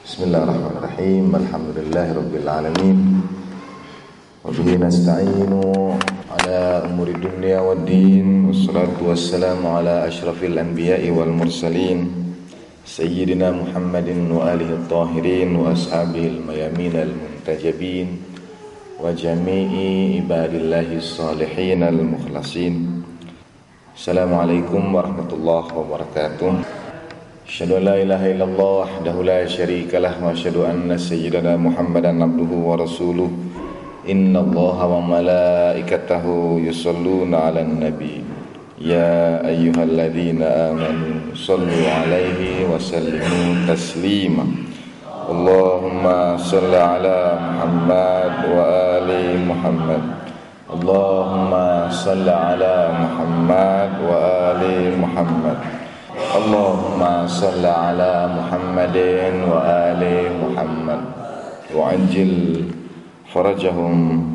Bismillahirrahmanirrahim. Alhamdulillahirabbil alamin. Wa bihi nasta'inu ala umuri dunya waddin. Wassalatu wassalamu ala asyrafil anbiya'i wal mursalin sayyidina Muhammadin wa alihi at-tahirin wa ashabihil mayaminal muntajabin wa jami'i ibadillahi salihin al-mukhlasin. Assalamualaikum warahmatullahi wabarakatuh. Asyhadu an la ilaha illallah wahdahu la syarikalah wa asyhadu anna sayyidana Muhammadan abduhu wa rasuluh. Innallaha wa malaikatahu yusholluna 'alan nabi. Ya ayyuhalladzina amanu shallu 'alaihi wa sallimu taslima. Allahumma shalli 'ala Muhammad wa ali Muhammad. Allahumma shalli 'ala Muhammad wa ali Muhammad. Allahumma salli ala Muhammadin wa ali Muhammad wa ajil farajahum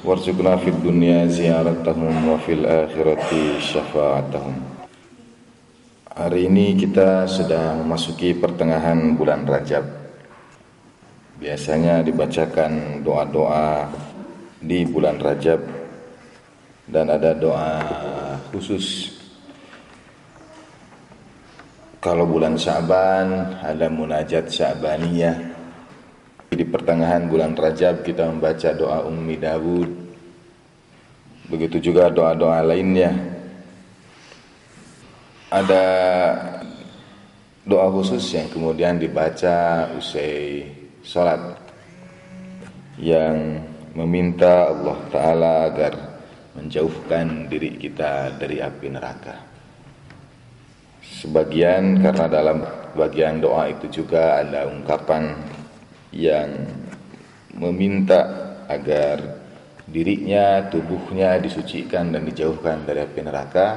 warzuqna fid dunya ziyaratahum wa fil akhirati syafa'atahum. Hari ini kita sudah memasuki pertengahan bulan Rajab. Biasanya dibacakan doa-doa di bulan Rajab dan ada doa khusus. Kalau bulan Sya'ban ada munajat Sya'baniyah. Di pertengahan bulan Rajab kita membaca doa Ummi Dawud. Begitu juga doa-doa lainnya. Ada doa khusus yang kemudian dibaca usai sholat, yang meminta Allah Ta'ala agar menjauhkan diri kita dari api neraka. Sebagian karena dalam bagian doa itu juga ada ungkapan yang meminta agar dirinya, tubuhnya disucikan dan dijauhkan dari api neraka.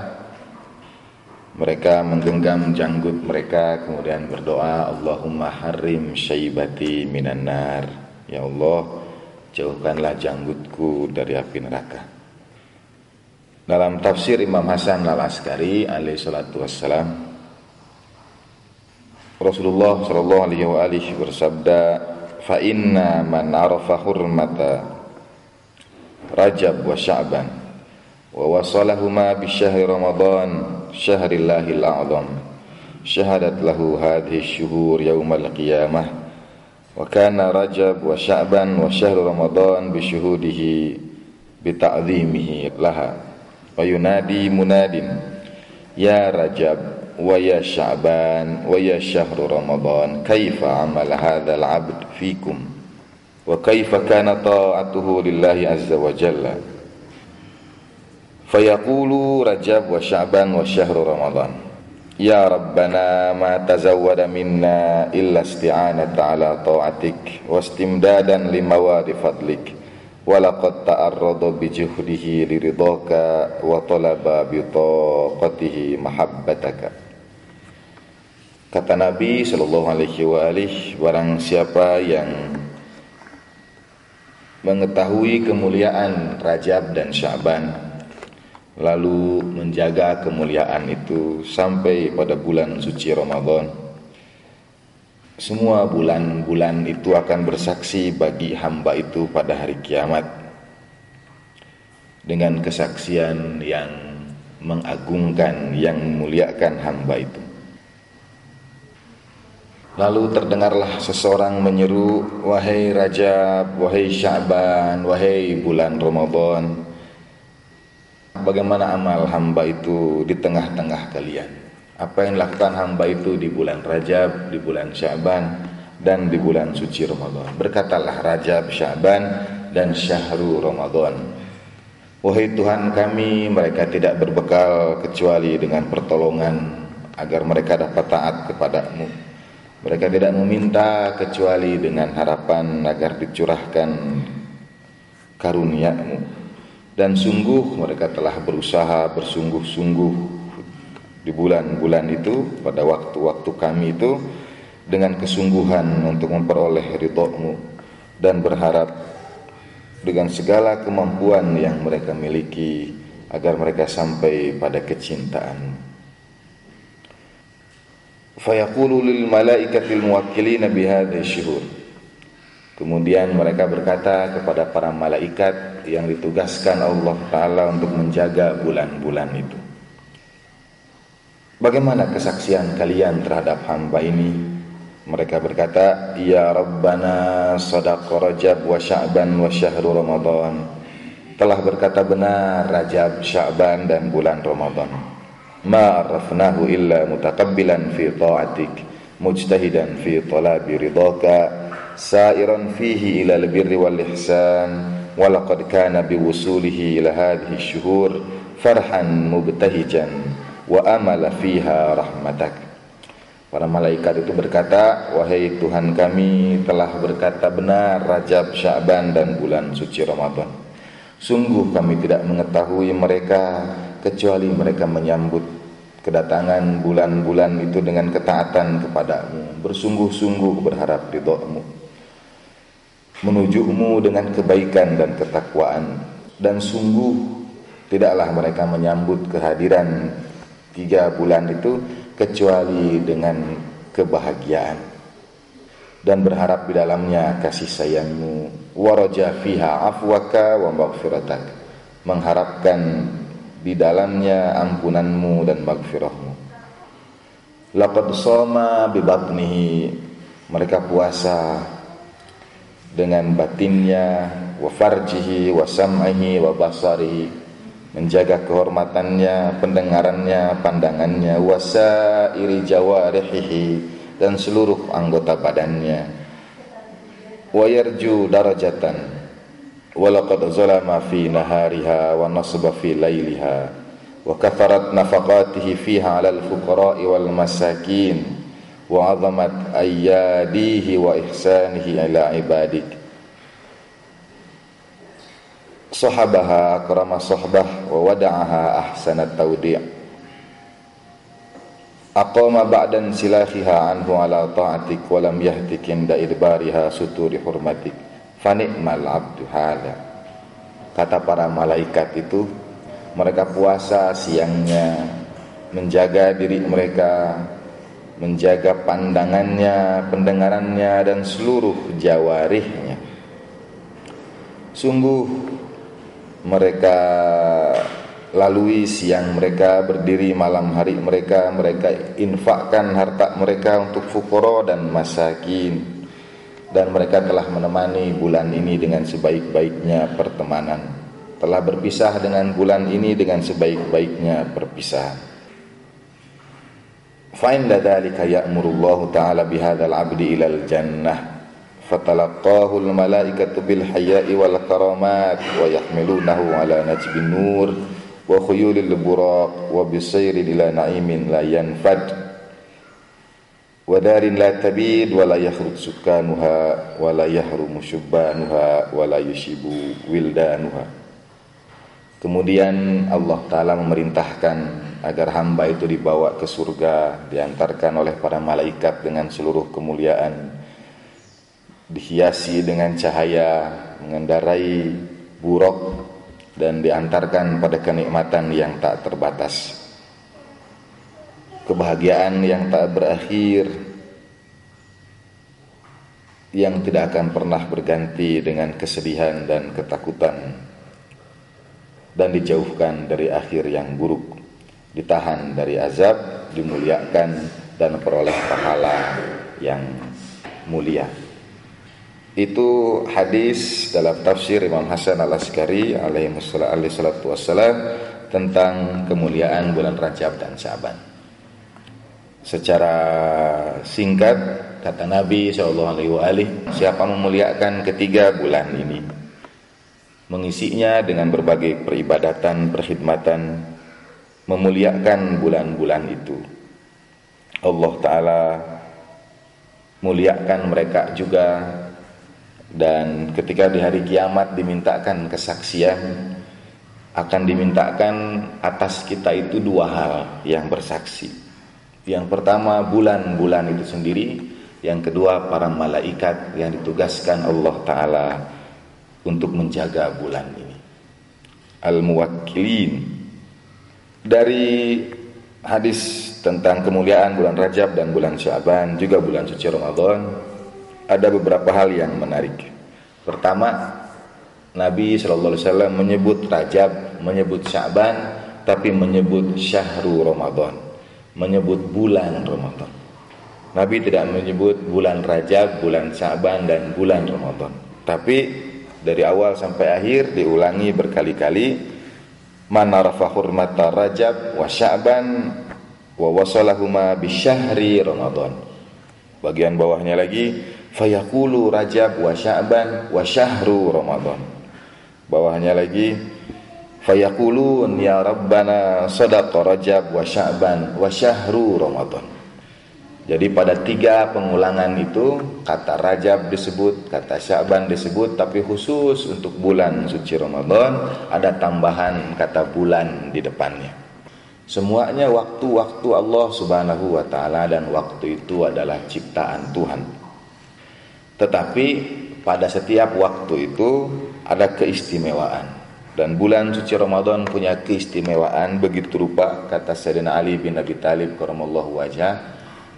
Mereka menggenggam janggut mereka kemudian berdoa, Allahumma harrim syaibati minan nar. Ya Allah, jauhkanlah janggutku dari api neraka. Dalam tafsir Imam Hasan al-Askari alaihi salatu wassalam, Rasulullah sallallahu alaihi wa alihi bersabda, "Fa inna man arafa hurmata Rajab wa Sya'ban wa wasalahuma bi syahri Ramadan, syahrillahil a'zam, syahadat lahu hadhihi syuhur yaumal qiyamah, wa kana Rajab wa Sya'ban wa syahru Ramadan bi syuhudihi bi ta'zimihi laha, wa yunadi munadin ya Rajab wa ya Sya'ban wa ya syahru Ramadan, kaifa amal hadzal 'abd fikum wa kaifa kana ta'atuhu lillahi azza wa jalla. Fayaqulu Rajab wa Sya'ban wa syahru Ramadan, ya Rabbana ma tazawwada minna illa isti'anata ala ta'atik wa istimdadan limawadi fadlik wa laqad ta'arrada bi juhdihi liridhaka wa talaba bi taqatihi mahabbataka. Kata Nabi sallallahu alaihi wa alihi, barang siapa yang mengetahui kemuliaan Rajab dan Sya'ban lalu menjaga kemuliaan itu sampai pada bulan suci Ramadan, semua bulan-bulan itu akan bersaksi bagi hamba itu pada hari kiamat dengan kesaksian yang mengagungkan, yang memuliakan hamba itu. Lalu terdengarlah seseorang menyeru, wahai Rajab, wahai Sya'ban, wahai bulan Ramadan, bagaimana amal hamba itu di tengah-tengah kalian? Apa yang dilakukan hamba itu di bulan Rajab, di bulan Sya'ban, dan di bulan suci Ramadan? Berkatalah Rajab, Sya'ban, dan syahru Ramadan, wahai Tuhan kami, mereka tidak berbekal kecuali dengan pertolongan agar mereka dapat taat kepadamu. Mereka tidak meminta kecuali dengan harapan agar dicurahkan karunia-Mu. Dan sungguh mereka telah berusaha bersungguh-sungguh di bulan-bulan itu, pada waktu-waktu kami itu, dengan kesungguhan untuk memperoleh ridha-Mu dan berharap dengan segala kemampuan yang mereka miliki agar mereka sampai pada kecintaan-Mu. Fayaqulu lil malaikatil muwakkilina bihadhihi syuhur. Kemudian mereka berkata kepada para malaikat yang ditugaskan Allah Ta'ala untuk menjaga bulan-bulan itu, bagaimana kesaksian kalian terhadap hamba ini? Mereka berkata, ya Rabbana sadaqa Rajab wa Sya'ban wa syahru Ramadan. Telah berkata benar Rajab, Sya'ban dan bulan Ramadan. Ma arrafnahu illa mutaqabbilan fi ta'atik, mujtahidan fi talabi ridhaka, sairan fihi ila al-birri wal ihsan, wa laqad kana biwusulihi ila hadhihi syuhur farhan mubtahijan wa amala fiha rahmatak. Para malaikat itu berkata, wahai Tuhan kami, telah berkata benar Rajab, Sya'ban dan bulan suci Ramadan. Sungguh kami tidak mengetahui mereka kecuali mereka menyambut kedatangan bulan-bulan itu dengan ketaatan kepadamu, bersungguh-sungguh berharap ridha-Mu, menujumu dengan kebaikan dan ketakwaan. Dan sungguh tidaklah mereka menyambut kehadiran 3 bulan itu kecuali dengan kebahagiaan dan berharap di dalamnya kasih sayang-Mu. Wa raja fiha afwaka wa maghfiratak, mengharapkan di dalamnya ampunan-Mu dan maghfirah-Mu. Laqad shoma bi batnihi, mereka puasa dengan batinnya, wa farjihi wa sam'ihi wa basarihi, menjaga kehormatannya, pendengarannya, pandangannya, wa sa'iri jawarihihi, dan seluruh anggota badannya, wa yarju darajatan, wa laqad zalama fi nahariha wa nasba fi lailiha, wa katharat nafaqatihi fiha 'alal fuqara'i wal masakin, wa 'azamat ayyadihi wa ihsanihi ila ibadik. Sahabaha akrama sahbah wa wada'aha ahsanat tawdi'. Aqama ba'dan silahiha anhu ala ta'atik wa lam yahtik inda idbariha suturi hurmatik. Fani'mal abdu hala. Kata para malaikat itu, mereka puasa siangnya, menjaga diri mereka, menjaga pandangannya, pendengarannya, dan seluruh jawarihnya. Sungguh mereka lalui siang mereka, berdiri malam hari mereka, mereka infakkan harta mereka untuk fuqara dan masakin, dan mereka telah menemani bulan ini dengan sebaik-baiknya pertemanan, telah berpisah dengan bulan ini dengan sebaik-baiknya perpisahan. Fa inda dzalika ya'murullahu ta'ala bihadzal 'abdi ilal jannah, fatalaqahu al-malaikatu bil haya'i wal karamat, wa yahmilunahu ala najbin nur wa khuyulil buraq, wa bisayri ila na'imin la yanfad, wa darin la tabid, wa la yakhruj sukanuha, wa la yahrumu syubbanuha, wa la yushibu wildanuha. Kemudian Allah Ta'ala memerintahkan agar hamba itu dibawa ke surga, diantarkan oleh para malaikat dengan seluruh kemuliaan, dihiasi dengan cahaya, mengendarai buraq, dan diantarkan pada kenikmatan yang tak terbatas, kebahagiaan yang tak berakhir, yang tidak akan pernah berganti dengan kesedihan dan ketakutan, dan dijauhkan dari akhir yang buruk, ditahan dari azab, dimuliakan, dan peroleh pahala yang mulia. Itu hadis dalam tafsir Imam Hasan Al-Askari alaihi salatu wassalam tentang kemuliaan bulan Rajab dan Sya'ban. Secara singkat kata Nabi SAW, siapa memuliakan ketiga bulan ini, mengisinya dengan berbagai peribadatan, perkhidmatan, memuliakan bulan-bulan itu, Allah Ta'ala muliakan mereka juga. Dan ketika di hari kiamat dimintakan kesaksian, akan dimintakan atas kita itu 2 hal yang bersaksi. Yang pertama bulan-bulan itu sendiri, yang kedua para malaikat yang ditugaskan Allah Ta'ala untuk menjaga bulan ini, al-muwakkilin. Dari hadis tentang kemuliaan bulan Rajab dan bulan Sya'ban, juga bulan suci Ramadan, ada beberapa hal yang menarik. Pertama, Nabi SAW menyebut Rajab, menyebut Sya'ban, tapi menyebut syahru Ramadan, menyebut bulan Ramadan. Nabi tidak menyebut bulan Rajab, bulan Sya'ban, dan bulan Ramadan. Tapi dari awal sampai akhir diulangi berkali-kali, man arafa hurmata Rajab wa Sya'ban wa wasalahuma bisyahri Ramadan. Bagian bawahnya lagi, fayaqulu Rajab wa Sya'ban wa syahru Ramadan. Bawahnya lagi, fayaqulun ya Rabbana sadaqa Rajab wa Sya'ban wa syahru Ramadan. Jadi pada 3 pengulangan itu kata Rajab disebut, kata Sya'ban disebut, tapi khusus untuk bulan suci Ramadan ada tambahan kata bulan di depannya. Semuanya waktu-waktu Allah Subhanahu wa taala, dan waktu itu adalah ciptaan Tuhan. Tetapi pada setiap waktu itu ada keistimewaan, dan bulan suci Ramadan punya keistimewaan begitu rupa. Kata Sayyidina Ali bin Abi Thalib karramallahu wajhah,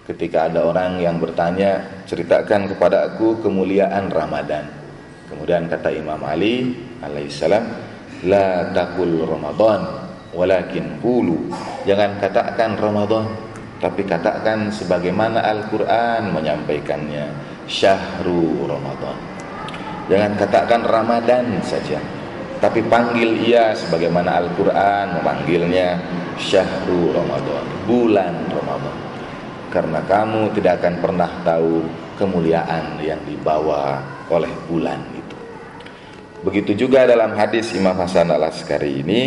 ketika ada orang yang bertanya, ceritakan kepada aku kemuliaan Ramadan. Kemudian kata Imam Ali alaihissalam, la taqul Ramadan walakin qulu, jangan katakan Ramadan, tapi katakan sebagaimana Al-Quran menyampaikannya, syahru Ramadan. Jangan katakan Ramadan saja, tapi panggil ia sebagaimana Al-Quran memanggilnya, syahru Ramadan, bulan Ramadan. Karena kamu tidak akan pernah tahu kemuliaan yang dibawa oleh bulan itu. Begitu juga dalam hadis Imam Hasan Al-Askari ini,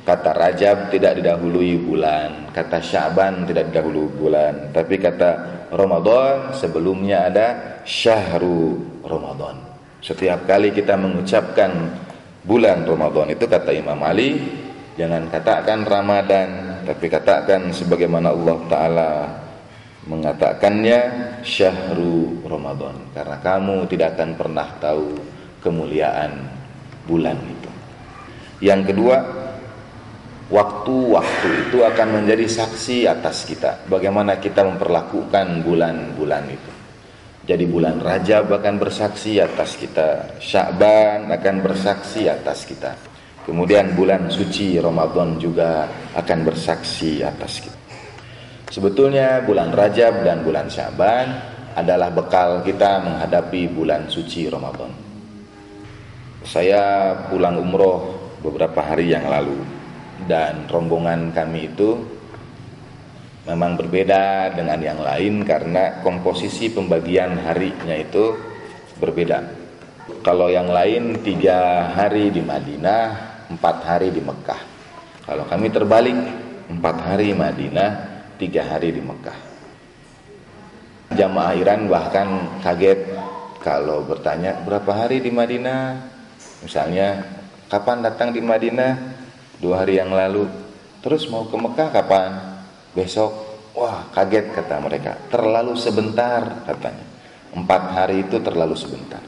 kata Rajab tidak didahului bulan, kata Sya'ban tidak didahului bulan, tapi kata Ramadan sebelumnya ada syahru Ramadan. Setiap kali kita mengucapkan bulan Ramadan itu, kata Imam Ali, jangan katakan Ramadan, tapi katakan sebagaimana Allah Ta'ala mengatakannya, syahru Ramadan, karena kamu tidak akan pernah tahu kemuliaan bulan itu. Yang kedua, waktu-waktu itu akan menjadi saksi atas kita, bagaimana kita memperlakukan bulan-bulan itu. Jadi bulan Rajab akan bersaksi atas kita, Sya'ban akan bersaksi atas kita, kemudian bulan suci Ramadan juga akan bersaksi atas kita. Sebetulnya bulan Rajab dan bulan Sya'ban adalah bekal kita menghadapi bulan suci Ramadan. Saya pulang umroh beberapa hari yang lalu, dan rombongan kami itu memang berbeda dengan yang lain karena komposisi pembagian harinya itu berbeda. Kalau yang lain 3 hari di Madinah, 4 hari di Mekah. Kalau kami terbalik, 4 hari Madinah, 3 hari di Mekah. Jamaah Iran bahkan kaget kalau bertanya, berapa hari di Madinah? Misalnya, kapan datang di Madinah? 2 hari yang lalu. Terus mau ke Mekah kapan? Besok. Wah, kaget kata mereka. Terlalu sebentar katanya. 4 hari itu terlalu sebentar.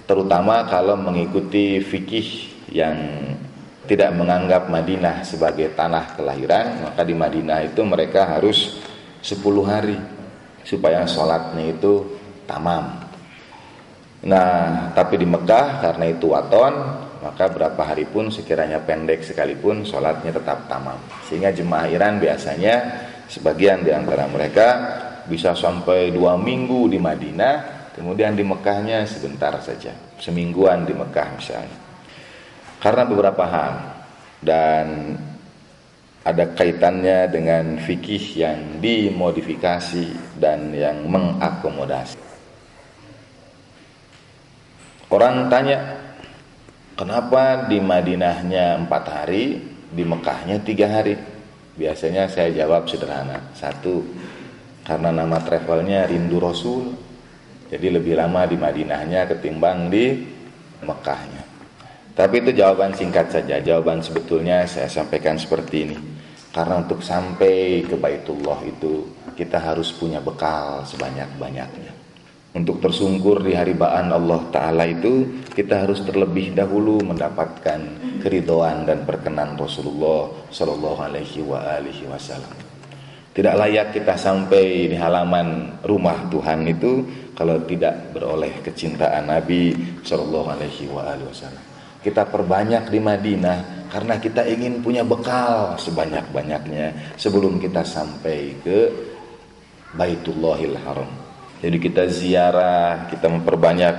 Terutama kalau mengikuti fikih yang tidak menganggap Madinah sebagai tanah kelahiran, maka di Madinah itu mereka harus 10 hari supaya sholatnya itu tamam. Nah, tapi di Mekah karena itu waton, maka berapa hari pun sekiranya pendek sekalipun sholatnya tetap tamam. Sehingga jemaah Iran biasanya sebagian di antara mereka bisa sampai 2 minggu di Madinah, kemudian di Mekahnya sebentar saja, semingguan di Mekah misalnya. Karena beberapa hal, dan ada kaitannya dengan fikih yang dimodifikasi dan yang mengakomodasi. Orang tanya, kenapa di Madinahnya 4 hari, di Mekahnya 3 hari? Biasanya saya jawab sederhana. 1, karena nama travelnya Rindu Rasul, jadi lebih lama di Madinahnya ketimbang di Mekahnya. Tapi itu jawaban singkat saja. Jawaban sebetulnya saya sampaikan seperti ini. Karena untuk sampai ke Baitullah itu kita harus punya bekal sebanyak-banyaknya. Untuk tersungkur di haribaan Allah Ta'ala itu kita harus terlebih dahulu mendapatkan keridhaan dan perkenan Rasulullah Sallallahu Alaihi Wasallam. Tidak layak kita sampai di halaman rumah Tuhan itu kalau tidak beroleh kecintaan Nabi Shallallahu Alaihi Wasallam. Kita perbanyak di Madinah karena kita ingin punya bekal sebanyak-banyaknya sebelum kita sampai ke Baitullahil Haram. Jadi kita ziarah, kita memperbanyak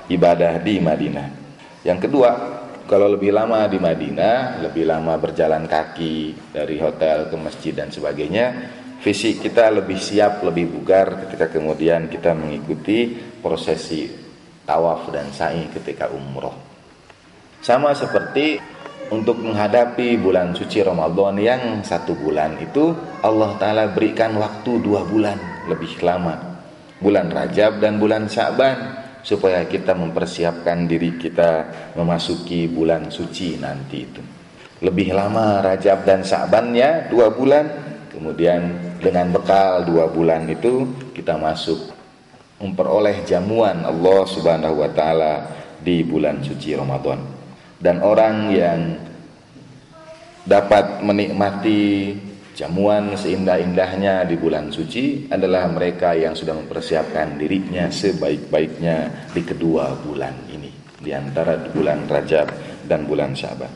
ibadah di Madinah. Yang kedua, kalau lebih lama di Madinah, lebih lama berjalan kaki dari hotel ke masjid dan sebagainya, fisik kita lebih siap, lebih bugar ketika kemudian kita mengikuti prosesi tawaf dan sa'i ketika umroh. Sama seperti untuk menghadapi bulan suci Ramadan yang 1 bulan itu Allah Ta'ala berikan waktu 2 bulan lebih lama, bulan Rajab dan bulan Sya'ban, supaya kita mempersiapkan diri kita memasuki bulan suci nanti itu. Lebih lama Rajab dan Sya'bannya 2 bulan, kemudian dengan bekal 2 bulan itu kita masuk memperoleh jamuan Allah Subhanahu wa taala di bulan suci Ramadan. Dan orang yang dapat menikmati jamuan seindah-indahnya di bulan suci adalah mereka yang sudah mempersiapkan dirinya sebaik-baiknya di kedua bulan ini, di antara bulan Rajab dan bulan Sya'ban.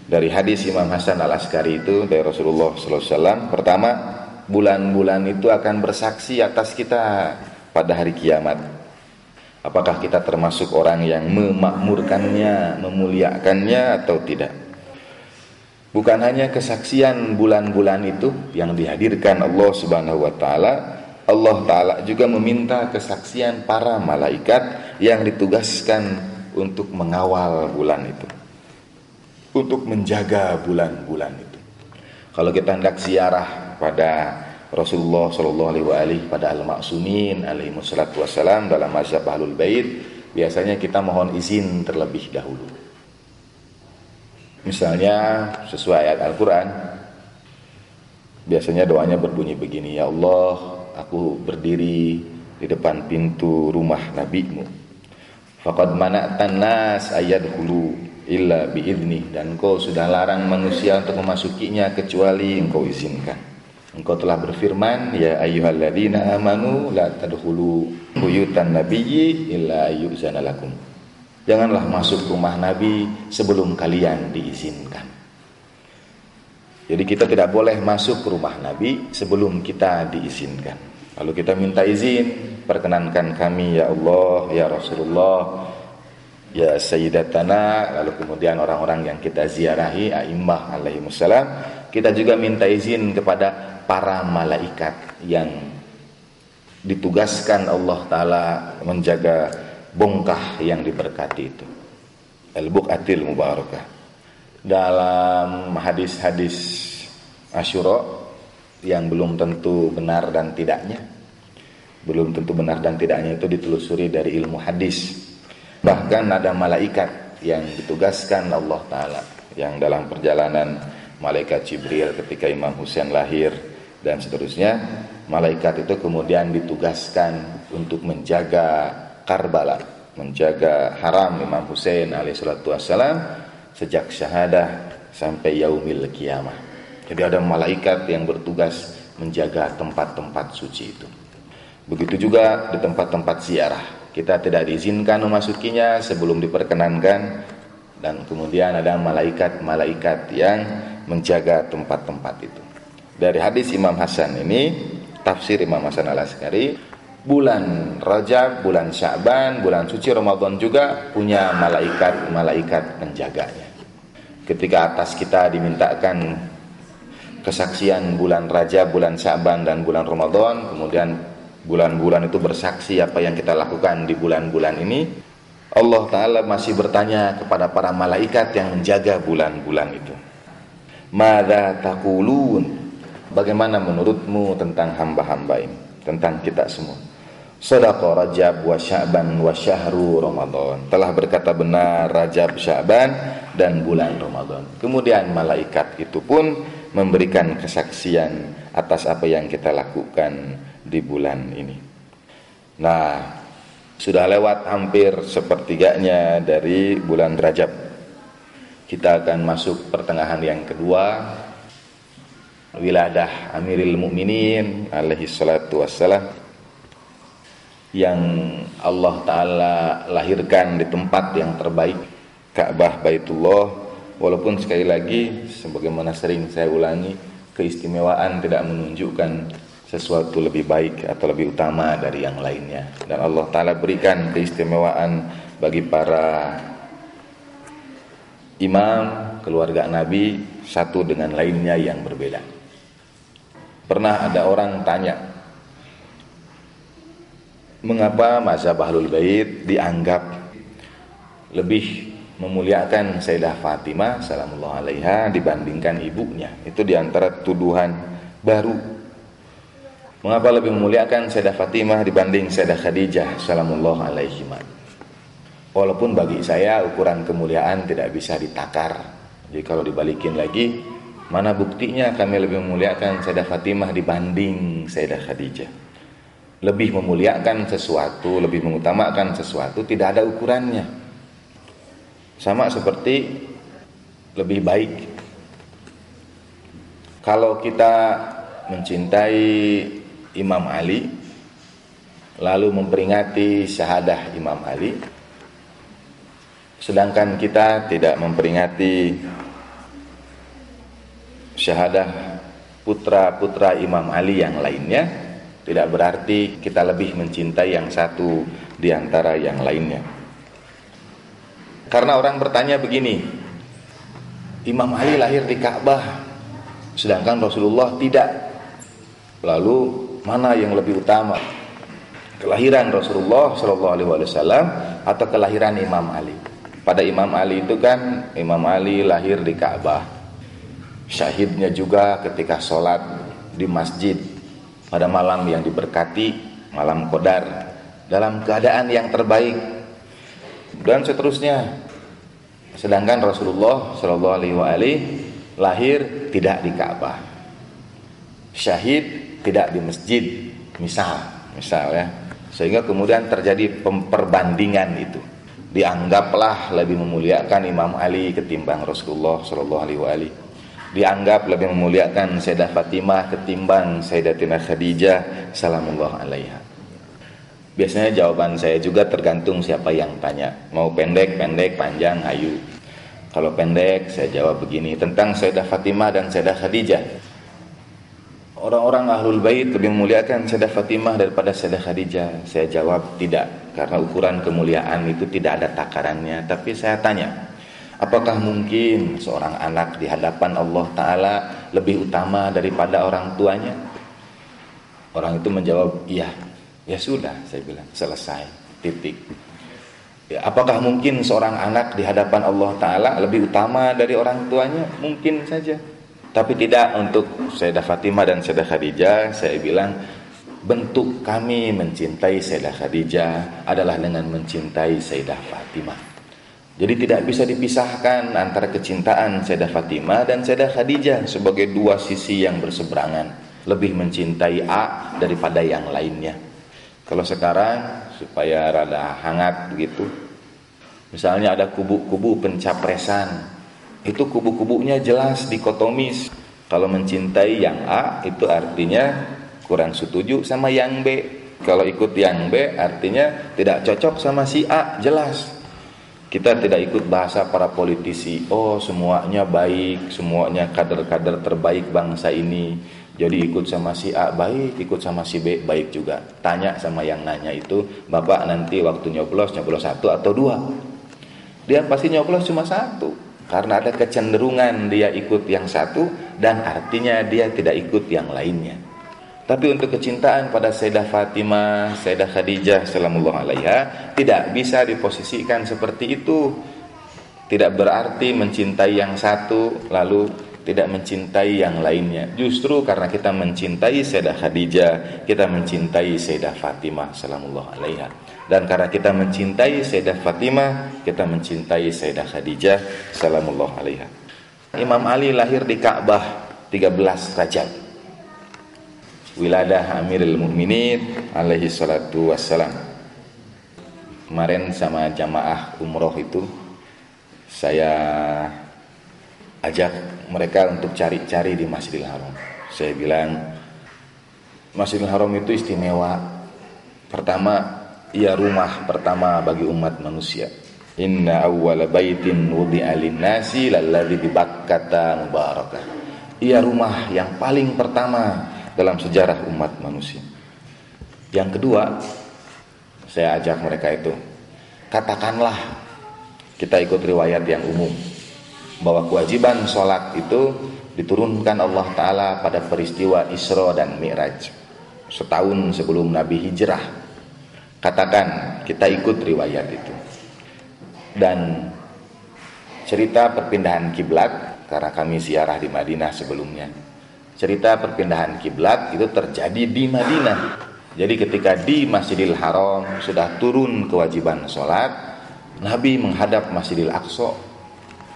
Dari hadis Imam Hasan Al-Askari itu dari Rasulullah SAW, pertama, bulan-bulan itu akan bersaksi atas kita pada hari kiamat. Apakah kita termasuk orang yang memakmurkannya, memuliakannya atau tidak? Bukan hanya kesaksian bulan-bulan itu yang dihadirkan Allah Subhanahu wa taala, Allah Ta'ala juga meminta kesaksian para malaikat yang ditugaskan untuk mengawal bulan itu, untuk menjaga bulan-bulan itu. Kalau kita hendak ziarah pada Rasulullah Shallallahu Alaihi Wasallam, pada al-ma'sumin alaihi wassalatu wassalam dalam mazhab Ahlul Bait, biasanya kita mohon izin terlebih dahulu. Misalnya sesuai ayat Al-Quran, biasanya doanya berbunyi begini: ya Allah, aku berdiri di depan pintu rumah Nabi-Mu, faqad mana'tan nas ayyadkhulu illa bi'idnih, dan Engkau sudah larang manusia untuk memasukinya kecuali Engkau izinkan. Engkau telah berfirman, ya ayyuhalladzina amanu la tadkhulu buyutan nabiyyi illa ayyuzana lakum. Janganlah masuk rumah Nabi sebelum kalian diizinkan. Jadi kita tidak boleh masuk ke rumah Nabi sebelum kita diizinkan. Lalu kita minta izin, perkenankan kami ya Allah, ya Rasulullah, ya Sayyidatana. Lalu kemudian orang-orang yang kita ziarahi, a'immah alaihimussalam, kita juga minta izin kepada para malaikat yang ditugaskan Allah Ta'ala menjaga bongkah yang diberkati itu, al-buqatil mubarakah. Dalam hadis-hadis Asyura yang belum tentu benar dan tidaknya itu ditelusuri dari ilmu hadis. Bahkan ada malaikat yang ditugaskan Allah Ta'ala, yang dalam perjalanan malaikat Jibril ketika Imam Husain lahir dan seterusnya, malaikat itu kemudian ditugaskan untuk menjaga Karbala, menjaga haram Imam Husain alaihissalatu wassalam sejak syahadah sampai yaumil qiyamah. Jadi ada malaikat yang bertugas menjaga tempat-tempat suci itu. Begitu juga di tempat-tempat ziarah, kita tidak diizinkan memasukinya sebelum diperkenankan, dan kemudian ada malaikat-malaikat yang menjaga tempat-tempat itu. Dari hadis Imam Hasan ini, tafsir Imam Hasan Al-Askari, bulan Rajab, bulan Sya'ban, bulan suci Ramadan juga punya malaikat-malaikat menjaganya. Ketika atas kita dimintakan kesaksian bulan Rajab, bulan Sya'ban dan bulan Ramadan, kemudian bulan-bulan itu bersaksi apa yang kita lakukan di bulan-bulan ini, Allah Ta'ala masih bertanya kepada para malaikat yang menjaga bulan-bulan itu, madza taqulun, bagaimana menurutmu tentang hamba-hamba ini, tentang kita semua? Shadaqa Rajab wa Sya'ban wa syahru Ramadan, telah berkata benar Rajab, Sya'ban dan bulan Ramadan. Kemudian malaikat itu pun memberikan kesaksian atas apa yang kita lakukan di bulan ini. Nah, sudah lewat hampir sepertiganya dari bulan Rajab. Kita akan masuk pertengahan yang kedua, wiladah Amiril Mukminin alaihi salatu wassalam, yang Allah Ta'ala lahirkan di tempat yang terbaik, Ka'bah Baitullah. Walaupun sekali lagi, sebagaimana sering saya ulangi, keistimewaan tidak menunjukkan sesuatu lebih baik atau lebih utama dari yang lainnya. Dan Allah Ta'ala berikan keistimewaan bagi para imam keluarga Nabi satu dengan lainnya yang berbeda. Pernah ada orang tanya, mengapa mazhab Ahlul Bait dianggap lebih memuliakan Sayyidah Fatimah salamullah alaiha dibandingkan ibunya? Itu diantara tuduhan baru. Mengapa lebih memuliakan Sayyidah Fatimah dibanding Sayyidah Khadijah salamullah alaihima? Walaupun bagi saya ukuran kemuliaan tidak bisa ditakar. Jadi kalau dibalikin lagi, mana buktinya kami lebih memuliakan Sayyidah Fatimah dibanding Sayyidah Khadijah? Lebih memuliakan sesuatu, lebih mengutamakan sesuatu tidak ada ukurannya. Sama seperti lebih baik. Kalau kita mencintai Imam Ali, lalu memperingati syahadah Imam Ali, sedangkan kita tidak memperingati syahadah putra-putra Imam Ali yang lainnya, tidak berarti kita lebih mencintai yang satu di antara yang lainnya. Karena orang bertanya begini, Imam Ali lahir di Ka'bah, sedangkan Rasulullah tidak. Lalu mana yang lebih utama? Kelahiran Rasulullah SAW atau kelahiran Imam Ali? Pada Imam Ali itu kan, Imam Ali lahir di Ka'bah. Syahidnya juga ketika sholat di masjid pada malam yang diberkati, malam Qadar, dalam keadaan yang terbaik. Dan seterusnya. Sedangkan Rasulullah SAW lahir tidak di Ka'bah, syahid tidak di masjid, misal ya. Sehingga kemudian terjadi perbandingan itu. Dianggaplah lebih memuliakan Imam Ali ketimbang Rasulullah SAW. Dianggap lebih memuliakan Sayyidah Fatimah ketimbang Sayyidatina Khadijah salamullah alaiha. Biasanya jawaban saya juga tergantung siapa yang tanya. Mau pendek, panjang, hayu. Kalau pendek, saya jawab begini. Tentang Sayyidah Fatimah dan Sayyidah Khadijah, orang-orang Ahlul Bait lebih memuliakan Sayyidah Fatimah daripada Sayyidah Khadijah. Saya jawab tidak. Karena ukuran kemuliaan itu tidak ada takarannya. Tapi saya tanya, apakah mungkin seorang anak di hadapan Allah Ta'ala lebih utama daripada orang tuanya? Orang itu menjawab, iya. Ya sudah, saya bilang, selesai, titik. Ya, apakah mungkin seorang anak di hadapan Allah Ta'ala lebih utama dari orang tuanya? Mungkin saja. Tapi tidak untuk Sayyidah Fatimah dan Sayyidah Khadijah. Saya bilang, bentuk kami mencintai Sayyidah Khadijah adalah dengan mencintai Sayyidah Fatimah. Jadi tidak bisa dipisahkan antara kecintaan Sayyidah Fatimah dan Sayyidah Khadijah sebagai dua sisi yang berseberangan. Lebih mencintai A daripada yang lainnya. Kalau sekarang supaya rada hangat begitu, misalnya ada kubu-kubu pencapresan, itu kubu-kubunya jelas dikotomis. Kalau mencintai yang A itu artinya kurang setuju sama yang B. Kalau ikut yang B artinya tidak cocok sama si A, jelas. Kita tidak ikut bahasa para politisi, oh semuanya baik, semuanya kader-kader terbaik bangsa ini. Jadi ikut sama si A baik, ikut sama si B baik juga. Tanya sama yang nanya itu, Bapak nanti waktu nyoblos 1 atau 2? Dia pasti nyoblos cuma 1. Karena ada kecenderungan dia ikut yang 1 dan artinya dia tidak ikut yang lainnya. Tapi untuk kecintaan pada Sayyidah Fatimah, Sayyidah Khadijah salamullah alaiha tidak bisa diposisikan seperti itu. Tidak berarti mencintai yang satu lalu tidak mencintai yang lainnya. Justru karena kita mencintai Sayyidah Khadijah, kita mencintai Sayyidah Fatimah salamullah alaiha. Dan karena kita mencintai Sayyidah Fatimah, kita mencintai Sayyidah Khadijah salamullah alaiha. Imam Ali lahir di Ka'bah 13 Rajab. Wiladah Amiril Mukminin alaihi salatu wassalam. Kemarin sama jamaah umroh itu saya ajak mereka untuk cari-cari di Masjidil Haram. Saya bilang Masjidil Haram itu istimewa. Pertama, ia rumah pertama bagi umat manusia. Inna awwala baitin wudi'a lin-nasi lalladzi bi Bakkata mubarakah. Ia rumah yang paling pertama dalam sejarah umat manusia. Yang kedua, saya ajak mereka itu, katakanlah kita ikut riwayat yang umum bahwa kewajiban sholat itu diturunkan Allah Ta'ala pada peristiwa Isra dan Mi'raj, setahun sebelum Nabi hijrah. Katakan kita ikut riwayat itu. Dan cerita perpindahan kiblat, karena kami ziarah di Madinah sebelumnya, cerita perpindahan kiblat itu terjadi di Madinah. Jadi ketika di Masjidil Haram sudah turun kewajiban sholat, Nabi menghadap Masjidil Aqsa.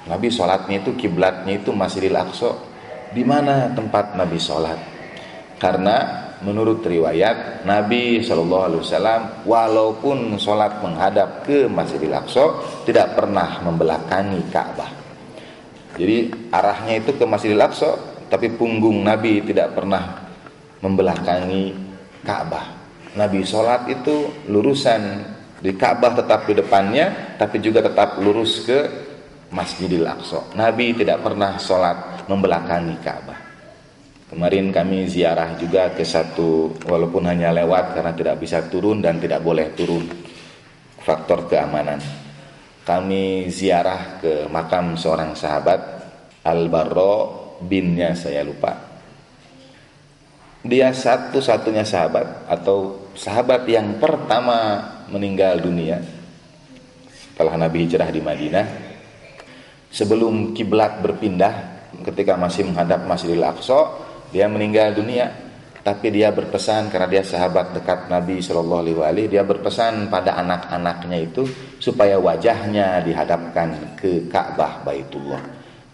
Nabi sholatnya itu, kiblatnya itu Masjidil Aqsa. Di mana tempat Nabi sholat? Karena menurut riwayat Nabi SAW walaupun sholat menghadap ke Masjidil Aqsa tidak pernah membelakangi Ka'bah. Jadi arahnya itu ke Masjidil Aqsa, tapi punggung Nabi tidak pernah membelakangi Ka'bah. Nabi sholat itu lurusan di Ka'bah, tetap di depannya, tapi juga tetap lurus ke Masjidil Aqsa. Nabi tidak pernah sholat membelakangi Ka'bah. Kemarin kami ziarah juga ke satu, walaupun hanya lewat karena tidak bisa turun dan tidak boleh turun, faktor keamanan. Kami ziarah ke makam seorang sahabat, Al-Barra binnya saya lupa. Dia satu-satunya sahabat atau sahabat yang pertama meninggal dunia setelah Nabi hijrah di Madinah. Sebelum kiblat berpindah, ketika masih menghadap Masjidil Aqsa, dia meninggal dunia. Tapi dia berpesan, karena dia sahabat dekat Nabi SAW, dia berpesan pada anak-anaknya itu supaya wajahnya dihadapkan ke Ka'bah Baitullah.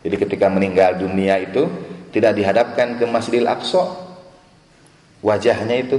Jadi ketika meninggal dunia itu tidak dihadapkan ke Masjidil Aqsa wajahnya itu,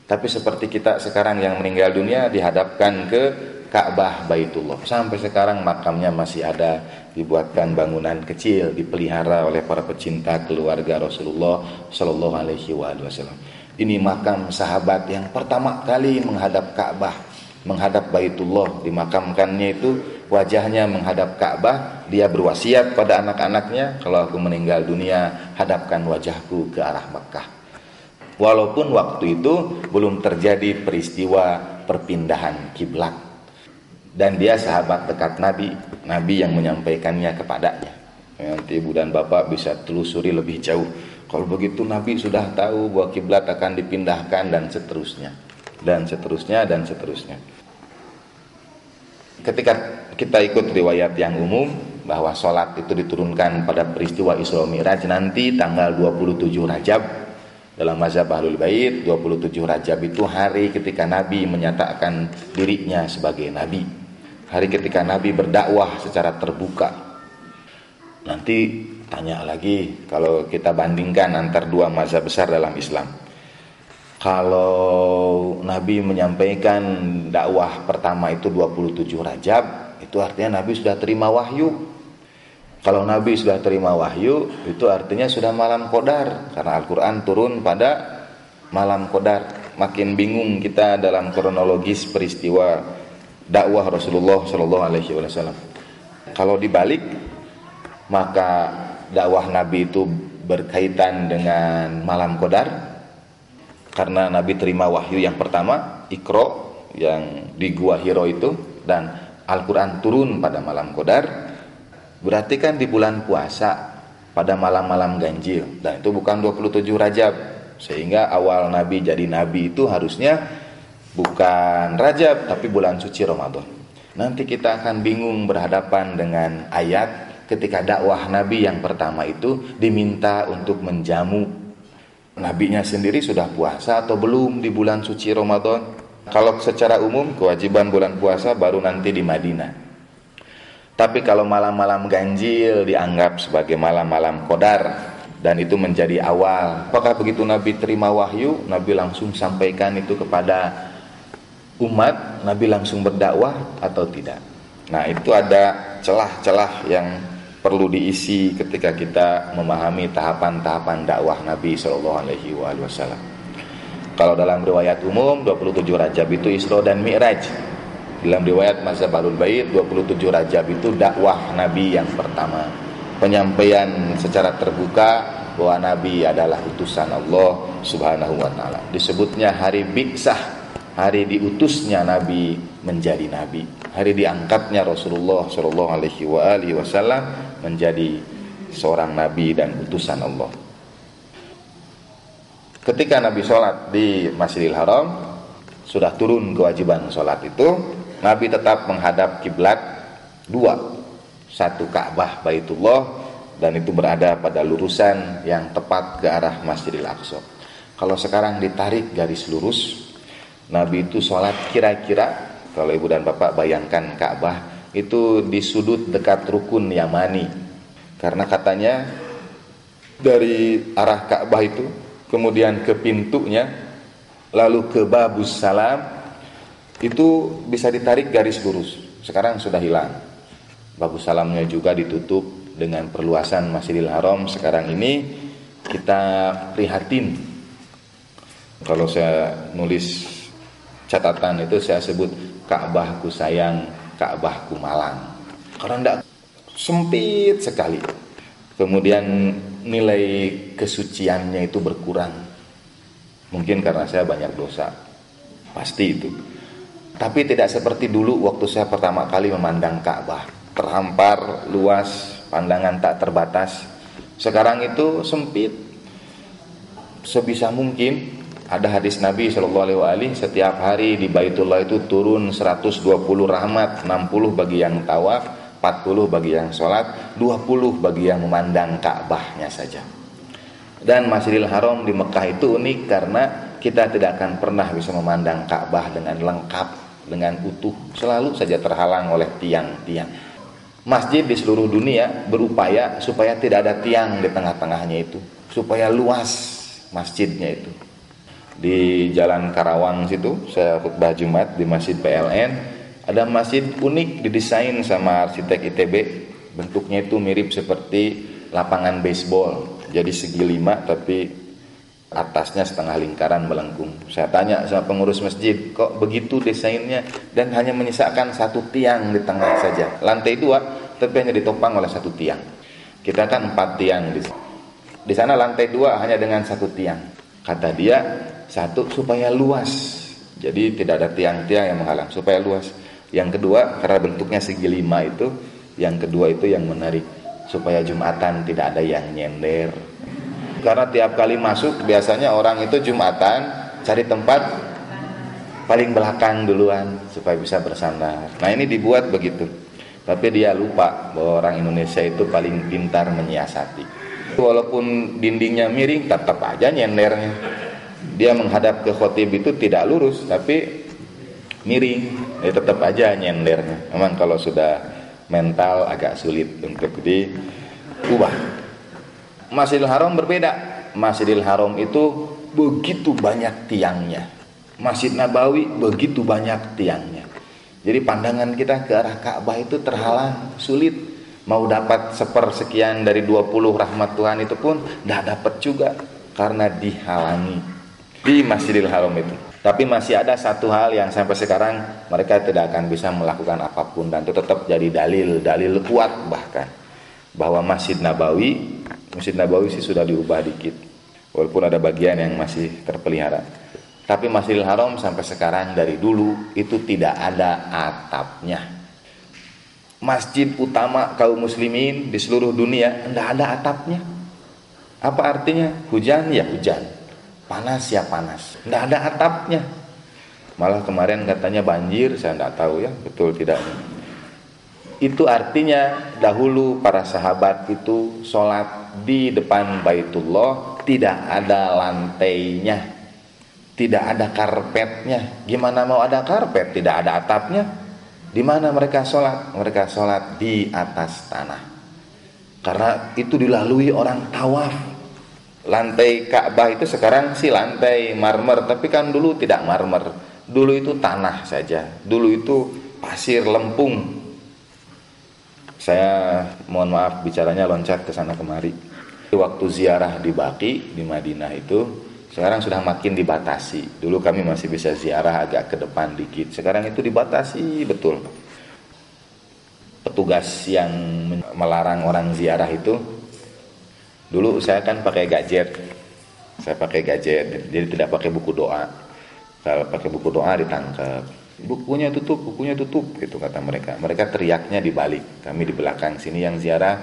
tapi seperti kita sekarang yang meninggal dunia dihadapkan ke Ka'bah Baitullah. Sampai sekarang makamnya masih ada, dibuatkan bangunan kecil, dipelihara oleh para pecinta keluarga Rasulullah Sallallahu Alaihi Wasallam. Ini makam sahabat yang pertama kali menghadap Ka'bah, menghadap Baitullah. Dimakamkannya itu wajahnya menghadap Ka'bah. Dia berwasiat pada anak-anaknya, kalau aku meninggal dunia, hadapkan wajahku ke arah Mekah. Walaupun waktu itu belum terjadi peristiwa perpindahan kiblat. Dan dia sahabat dekat Nabi, Nabi yang menyampaikannya kepadanya. Nanti ibu dan bapak bisa telusuri lebih jauh. Kalau begitu Nabi sudah tahu bahwa kiblat akan dipindahkan dan seterusnya. Dan seterusnya dan seterusnya. Ketika kita ikut riwayat yang umum bahwa sholat itu diturunkan pada peristiwa Isra Mi'raj nanti tanggal 27 Rajab. Dalam mazhab Ahlul Bait, 27 Rajab itu hari ketika Nabi menyatakan dirinya sebagai Nabi. Hari ketika Nabi berdakwah secara terbuka. Nanti tanya lagi, kalau kita bandingkan antar dua mazhab besar dalam Islam. Kalau Nabi menyampaikan dakwah pertama itu 27 Rajab, itu artinya Nabi sudah terima wahyu. Kalau Nabi sudah terima wahyu, itu artinya sudah malam Qadar, karena Al-Quran turun pada malam Qadar. Makin bingung kita dalam kronologis peristiwa dakwah Rasulullah Sallallahu Alaihi Wasallam. Kalau dibalik, maka dakwah Nabi itu berkaitan dengan malam Qadar, karena Nabi terima wahyu yang pertama, Iqra, yang di Gua Hiro itu, dan Al-Quran turun pada malam Qadar. Berarti kan di bulan puasa, pada malam-malam ganjil, dan itu bukan 27 Rajab. Sehingga awal Nabi jadi Nabi itu harusnya bukan Rajab, tapi bulan suci Ramadan. Nanti kita akan bingung berhadapan dengan ayat ketika dakwah Nabi yang pertama itu diminta untuk menjamu. Nabinya sendiri sudah puasa atau belum di bulan suci Ramadan? Kalau secara umum kewajiban bulan puasa baru nanti di Madinah. Tapi kalau malam-malam ganjil dianggap sebagai malam-malam Qadar, dan itu menjadi awal. Apakah begitu Nabi terima wahyu, Nabi langsung sampaikan itu kepada umat, Nabi langsung berdakwah atau tidak? Nah, itu ada celah-celah yang perlu diisi ketika kita memahami tahapan-tahapan dakwah Nabi Shallallahu Alaihi Wasallam. Kalau dalam riwayat umum 27 Rajab itu Isra dan Mi'raj. Dalam riwayat Mazhab Ahlul Bait 27 Rajab itu dakwah Nabi yang pertama. Penyampaian secara terbuka bahwa Nabi adalah utusan Allah Subhanahu wa taala. Disebutnya hari bi'tsah, hari diutusnya Nabi menjadi nabi. Hari diangkatnya Rasulullah Shallallahu Alaihi Wasallam menjadi seorang nabi dan utusan Allah. Ketika Nabi sholat di Masjidil Haram, sudah turun kewajiban sholat itu, Nabi tetap menghadap kiblat dua, satu Ka'bah Baitullah, dan itu berada pada lurusan yang tepat ke arah Masjidil Aqsa. Kalau sekarang ditarik garis lurus, Nabi itu sholat kira-kira, kalau ibu dan bapak bayangkan Ka'bah itu di sudut dekat rukun Yamani, karena katanya dari arah Ka'bah itu kemudian ke pintunya lalu ke Babus Salam itu bisa ditarik garis lurus. Sekarang sudah hilang. Babus Salamnya juga ditutup dengan perluasan Masjidil Haram. Sekarang ini kita prihatin. Kalau saya nulis catatan itu saya sebut Ka'bahku sayang, Ka'bahku malang. Karena tidak sempit sekali. Kemudian nilai kesuciannya itu berkurang. Mungkin karena saya banyak dosa. Pasti itu. Tapi tidak seperti dulu waktu saya pertama kali memandang Ka'bah. Terhampar, luas, pandangan tak terbatas. Sekarang itu sempit. Sebisa mungkin ada hadis Nabi SAW, setiap hari di Baitullah itu turun 120 rahmat, 60 bagi yang tawaf, 40 bagi yang sholat, 20 bagi yang memandang Ka'bahnya saja. Dan Masjidil Haram di Mekah itu unik karena kita tidak akan pernah bisa memandang Ka'bah dengan lengkap, dengan utuh. Selalu saja terhalang oleh tiang-tiang. Masjid di seluruh dunia berupaya supaya tidak ada tiang di tengah-tengahnya itu, supaya luas masjidnya itu. Di Jalan Karawang situ, saya khutbah Jumat di Masjid PLN. Ada masjid unik didesain sama arsitek ITB. Bentuknya itu mirip seperti lapangan baseball. Jadi segi 5 tapi atasnya setengah lingkaran melengkung. Saya tanya sama pengurus masjid, kok begitu desainnya dan hanya menyisakan satu tiang di tengah saja. Lantai 2 tapi hanya ditopang oleh satu tiang. Kita kan 4 tiang di sana lantai 2 hanya dengan satu tiang. Kata dia, satu supaya luas. Jadi tidak ada tiang-tiang yang menghalang, supaya luas. Yang kedua, karena bentuknya segi 5 itu, yang kedua itu yang menarik, supaya Jumatan tidak ada yang nyender. Karena tiap kali masuk biasanya orang itu Jumatan cari tempat paling belakang duluan supaya bisa bersandar. Nah, ini dibuat begitu. Tapi dia lupa bahwa orang Indonesia itu paling pintar menyiasati. Walaupun dindingnya miring, tetap aja nyendernya. Dia menghadap ke khotib itu tidak lurus, tapi miring, tetap aja nyendernya. Memang kalau sudah mental agak sulit untuk diubah. Masjidil Haram berbeda. Masjidil Haram itu begitu banyak tiangnya. Masjid Nabawi begitu banyak tiangnya. Jadi pandangan kita ke arah Ka'bah itu terhalang, sulit. Mau dapat sepersekian dari 20 rahmat Tuhan itu pun tidak dapat juga karena dihalangi di Masjidil Haram itu. Tapi masih ada satu hal yang sampai sekarang mereka tidak akan bisa melakukan apapun, dan itu tetap jadi dalil kuat bahkan bahwa Masjid Nabawi sih sudah diubah dikit, walaupun ada bagian yang masih terpelihara. Tapi Masjidil Haram sampai sekarang dari dulu itu tidak ada atapnya. Masjid utama kaum muslimin di seluruh dunia tidak ada atapnya. Apa artinya? Hujan ya hujan, panas ya panas, tidak ada atapnya. Malah kemarin katanya banjir, saya tidak tahu ya betul tidaknya. Itu artinya dahulu para sahabat itu sholat di depan Baitullah tidak ada lantainya, tidak ada karpetnya. Gimana mau ada karpet tidak ada atapnya? Di mana mereka sholat? Mereka sholat di atas tanah. Karena itu dilalui orang tawaf. Lantai Ka'bah itu sekarang sih lantai marmer, tapi kan dulu tidak marmer. Dulu itu tanah saja. Dulu itu pasir lempung. Saya mohon maaf bicaranya loncat ke sana kemari. Waktu ziarah di Baqi di Madinah itu sekarang sudah makin dibatasi. Dulu kami masih bisa ziarah agak ke depan dikit. Sekarang itu dibatasi betul. Petugas yang melarang orang ziarah itu, dulu saya kan pakai gadget. Saya pakai gadget, jadi tidak pakai buku doa. Kalau pakai buku doa ditangkap. Bukunya tutup gitu kata mereka. Mereka teriaknya di balik, kami di belakang sini yang ziarah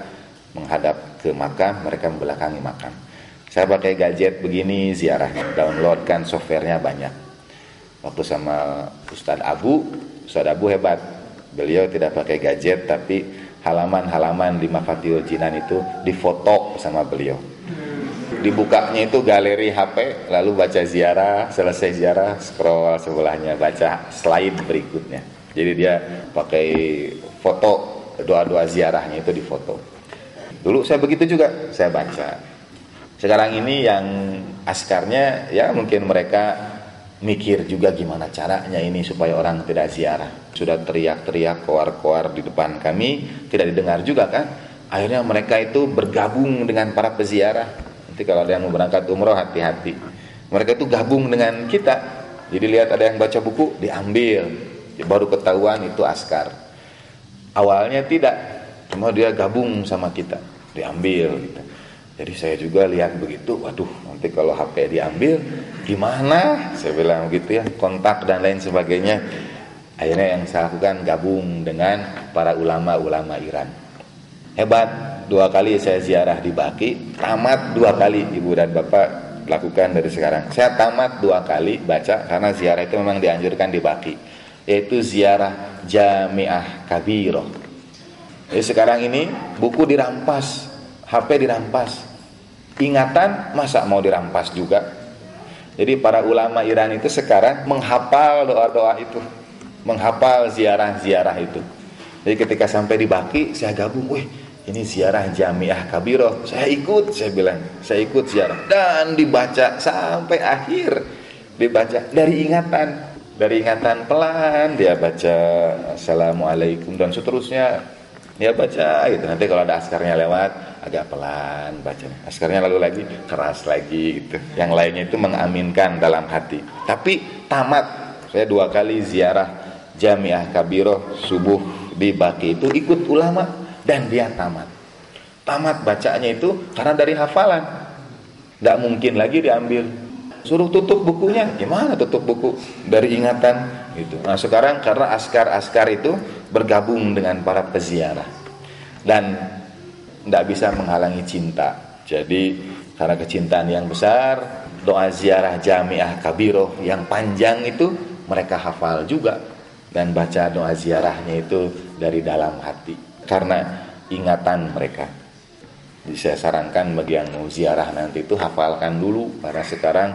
menghadap ke makam, mereka membelakangi makam. Saya pakai gadget begini ziarah, downloadkan softwarenya banyak. Waktu sama Ustadz Abu hebat. Beliau tidak pakai gadget tapi halaman-halaman di Mafatihul Jinan itu difoto sama beliau. Dibukanya itu galeri HP, lalu baca ziarah, selesai ziarah scroll sebelahnya baca slide berikutnya. Jadi dia pakai foto doa-doa ziarahnya itu difoto. Dulu saya begitu juga, saya baca. Sekarang ini yang askarnya ya mungkin mereka mikir juga gimana caranya ini supaya orang tidak ziarah. Sudah teriak-teriak koar-koar di depan kami, tidak didengar juga kan. Akhirnya mereka itu bergabung dengan para peziarah. Nanti kalau ada yang mau berangkat umroh hati-hati. Mereka itu gabung dengan kita. Jadi lihat ada yang baca buku diambil, baru ketahuan itu askar. Awalnya tidak, cuma dia gabung sama kita, diambil gitu. Jadi saya juga lihat begitu, waduh nanti kalau HP diambil gimana? Saya bilang begitu ya, kontak dan lain sebagainya. Akhirnya yang saya lakukan gabung dengan para ulama-ulama Iran. Hebat, 2 kali saya ziarah di Baqi, tamat 2 kali ibu dan bapak lakukan dari sekarang. Saya tamat 2 kali baca karena ziarah itu memang dianjurkan di Baqi, yaitu ziarah Jami'ah Kabiroh. Jadi sekarang ini buku dirampas, HP dirampas, ingatan masa mau dirampas juga. Jadi para ulama Iran itu sekarang menghafal doa-doa itu, menghafal ziarah-ziarah itu. Jadi ketika sampai di Baqi saya gabung, ini ziarah Jami'ah Kabiroh, saya ikut, saya bilang, saya ikut ziarah. Dan dibaca sampai akhir, dibaca dari ingatan pelan, dia baca Assalamualaikum dan seterusnya, dia baca gitu. Nanti kalau ada askarnya lewat, agak pelan baca, askarnya lalu lagi, keras lagi gitu. Yang lainnya itu mengaminkan dalam hati. Tapi tamat, saya 2 kali ziarah Jami'ah Kabiroh subuh di Baqi itu ikut ulama. Dan dia tamat bacanya itu karena dari hafalan, nggak mungkin lagi diambil. Suruh tutup bukunya, gimana tutup buku? Dari ingatan gitu. Nah sekarang karena askar itu bergabung dengan para peziarah dan nggak bisa menghalangi cinta. Jadi karena kecintaan yang besar, doa ziarah Jami'ah Kabiroh yang panjang itu mereka hafal juga dan baca doa ziarahnya itu dari dalam hati. Karena ingatan mereka. Jadi saya sarankan bagi yang mau ziarah nanti itu hafalkan dulu, karena sekarang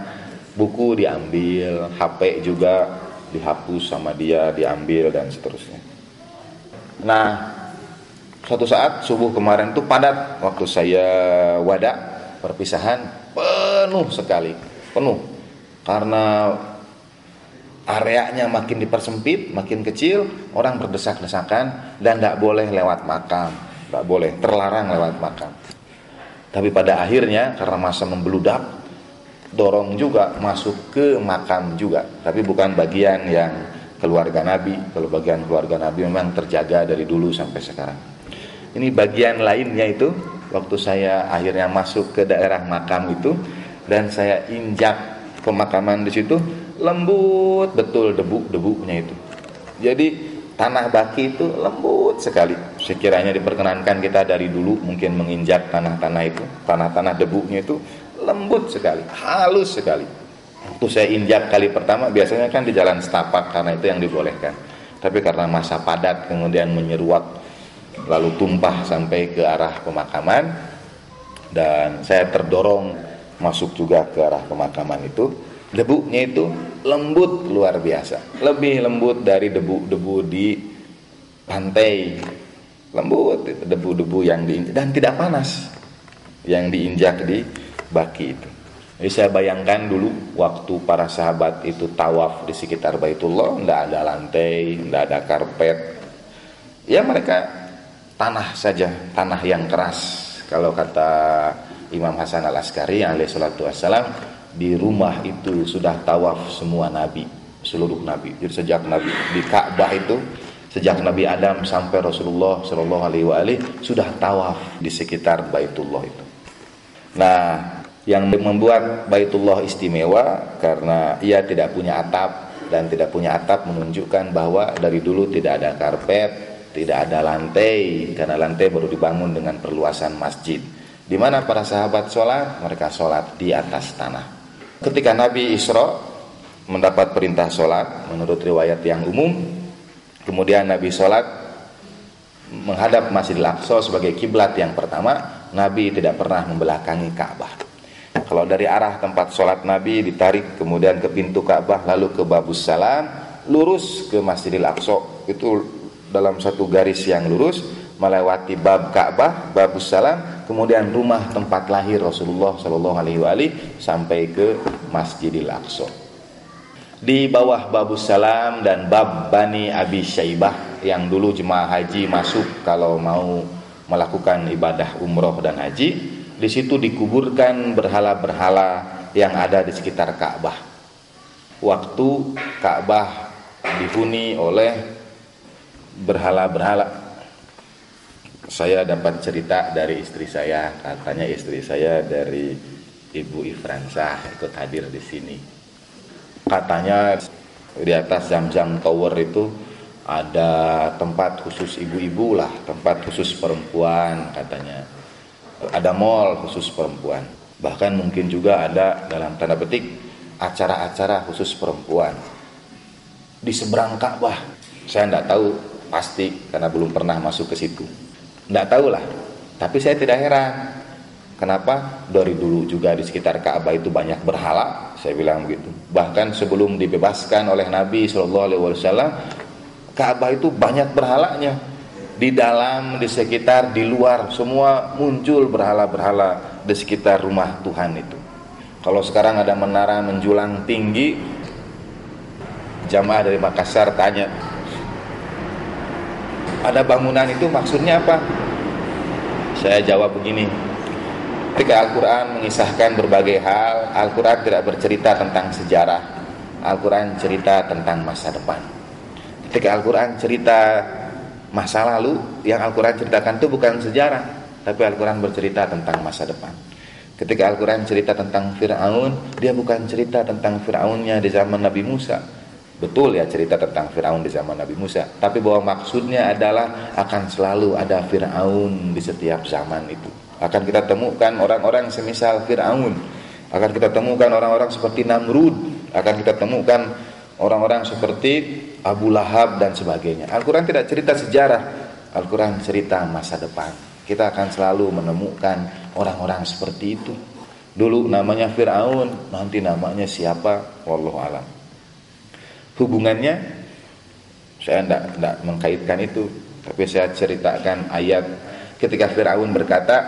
buku diambil, HP juga dihapus sama dia, diambil dan seterusnya. Nah, suatu saat subuh kemarin itu padat, waktu saya wada perpisahan penuh sekali, penuh. Karena areanya makin dipersempit, makin kecil, orang berdesak-desakan dan tidak boleh lewat makam, tidak boleh, terlarang lewat makam. Tapi pada akhirnya karena masa membeludak, dorong juga masuk ke makam juga, tapi bukan bagian yang keluarga Nabi. Kalau bagian keluarga Nabi memang terjaga dari dulu sampai sekarang. Ini bagian lainnya itu, waktu saya akhirnya masuk ke daerah makam itu dan saya injak pemakaman di situ, lembut betul debu-debunya itu. Jadi tanah Baqi itu lembut sekali. Sekiranya diperkenankan kita dari dulu mungkin menginjak tanah-tanah itu, tanah-tanah debunya itu lembut sekali, halus sekali. Waktu saya injak kali pertama biasanya kan di jalan setapak karena itu yang dibolehkan. Tapi karena masa padat kemudian menyeruak lalu tumpah sampai ke arah pemakaman dan saya terdorong masuk juga ke arah pemakaman itu. Debunya itu lembut luar biasa, lebih lembut dari debu-debu di pantai. Lembut itu debu-debu yang diinjak dan tidak panas yang diinjak di Baqi itu. Jadi saya bayangkan dulu waktu para sahabat itu tawaf di sekitar Baitullah, tidak ada lantai, tidak ada karpet. Ya mereka tanah saja, tanah yang keras. Kalau kata Imam Hasan Al-Askari alaihi salatu wassalam, di rumah itu sudah tawaf semua nabi, seluruh nabi. Jadi sejak nabi di Ka'bah itu, sejak Nabi Adam sampai Rasulullah sallallahu alaihi wasallam sudah tawaf di sekitar Baitullah itu. Nah, yang membuat Baitullah istimewa karena ia tidak punya atap, dan tidak punya atap menunjukkan bahwa dari dulu tidak ada karpet, tidak ada lantai, karena lantai baru dibangun dengan perluasan masjid. Di mana para sahabat sholat, mereka sholat di atas tanah. Ketika Nabi Isra mendapat perintah sholat, menurut riwayat yang umum, kemudian Nabi sholat menghadap Masjidil Aqsa sebagai kiblat yang pertama. Nabi tidak pernah membelakangi Ka'bah. Kalau dari arah tempat sholat Nabi ditarik kemudian ke pintu Ka'bah, lalu ke Babus Salam, lurus ke Masjidil Aqsa, itu dalam satu garis yang lurus, melewati bab Ka'bah, Babus Salam, kemudian rumah tempat lahir Rasulullah sallallahu alaihi wasallam sampai ke Masjidil Aqsa. Di bawah Babus Salam dan bab Bani Abi Syaibah yang dulu jemaah haji masuk kalau mau melakukan ibadah umroh dan haji, di situ dikuburkan berhala-berhala yang ada di sekitar Ka'bah. Waktu Ka'bah dihuni oleh berhala-berhala. Saya dapat cerita dari istri saya, katanya istri saya dari Ibu Ifransah ikut hadir di sini. Katanya di atas Zamzam Tower itu ada tempat khusus ibu-ibu lah, tempat khusus perempuan katanya. Ada mall khusus perempuan. Bahkan mungkin juga ada dalam tanda petik acara-acara khusus perempuan. Di seberang Ka'bah. Saya tidak tahu pasti karena belum pernah masuk ke situ. Tidak tahu lah. Tapi saya tidak heran. Kenapa? Dari dulu juga di sekitar Ka'bah itu banyak berhala. Saya bilang begitu. Bahkan sebelum dibebaskan oleh Nabi SAW, Ka'bah itu banyak berhalanya. Di dalam, di sekitar, di luar, semua muncul berhala-berhala di sekitar rumah Tuhan itu. Kalau sekarang ada menara menjulang tinggi, jamaah dari Makassar tanya, ada bangunan itu maksudnya apa? Saya jawab begini, ketika Al-Quran mengisahkan berbagai hal, Al-Quran tidak bercerita tentang sejarah, Al-Quran cerita tentang masa depan. Ketika Al-Quran cerita masa lalu, yang Al-Quran ceritakan itu bukan sejarah, tapi Al-Quran bercerita tentang masa depan. Ketika Al-Quran cerita tentang Fir'aun, dia bukan cerita tentang Fir'aunnya di zaman Nabi Musa. Betul ya cerita tentang Fir'aun di zaman Nabi Musa, tapi bahwa maksudnya adalah akan selalu ada Fir'aun di setiap zaman itu. Akan kita temukan orang-orang semisal Fir'aun, akan kita temukan orang-orang seperti Namrud, akan kita temukan orang-orang seperti Abu Lahab dan sebagainya. Al-Quran tidak cerita sejarah, Al-Quran cerita masa depan. Kita akan selalu menemukan orang-orang seperti itu. Dulu namanya Fir'aun, nanti namanya siapa? Wallahu alam. Hubungannya saya tidak mengkaitkan itu, tapi saya ceritakan ayat ketika Fir'aun berkata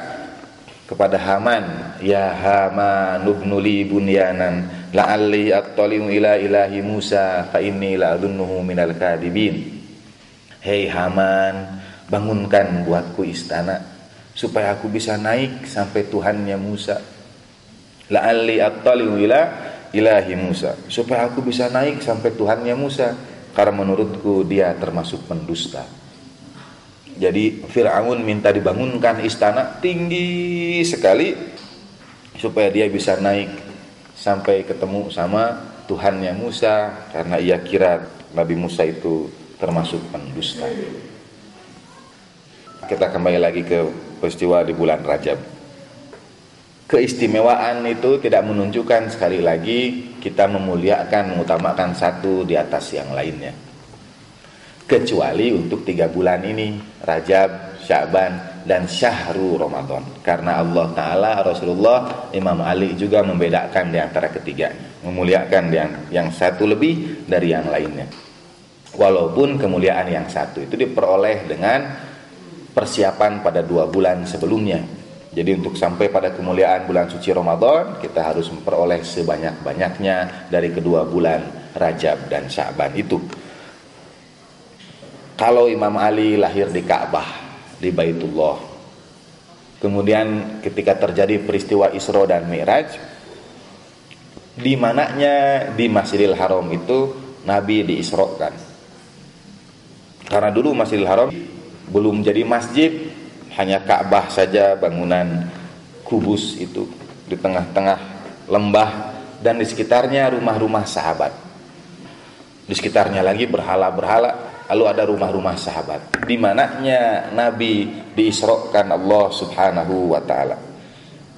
kepada Haman, ya Haman ibnuli bunyanan la'alli attali'u ila ilahi Musa fa inni la'adhunnuhu minal kadhibin. Hei Haman, bangunkan buatku istana supaya aku bisa naik sampai Tuhannya Musa. La'alli attali'u ila ilahi Musa, supaya aku bisa naik sampai Tuhannya Musa, karena menurutku dia termasuk pendusta. Jadi Fir'aun minta dibangunkan istana tinggi sekali supaya dia bisa naik sampai ketemu sama Tuhannya Musa, karena ia kira Nabi Musa itu termasuk pendusta. Kita kembali lagi ke peristiwa di bulan Rajab. Keistimewaan itu tidak menunjukkan sekali lagi kita memuliakan, mengutamakan satu di atas yang lainnya, kecuali untuk 3 bulan ini, Rajab, Sya'ban, dan Syahrul Ramadan. Karena Allah Ta'ala, Rasulullah, Imam Ali juga membedakan di antara ketiganya, memuliakan yang satu lebih dari yang lainnya. Walaupun kemuliaan yang satu itu diperoleh dengan persiapan pada 2 bulan sebelumnya. Jadi untuk sampai pada kemuliaan bulan suci Ramadan, kita harus memperoleh sebanyak-banyaknya dari kedua bulan Rajab dan Sya'ban itu. Kalau Imam Ali lahir di Ka'bah, di Baitullah. Kemudian ketika terjadi peristiwa Isra dan Mi'raj, di mananya di Masjidil Haram itu Nabi diisrokan. Karena dulu Masjidil Haram belum jadi masjid, hanya Ka'bah saja, bangunan kubus itu di tengah-tengah lembah, dan di sekitarnya rumah-rumah sahabat. Di sekitarnya lagi berhala-berhala, lalu ada rumah-rumah sahabat. Di mananya Nabi diisrokan Allah Subhanahu wa taala.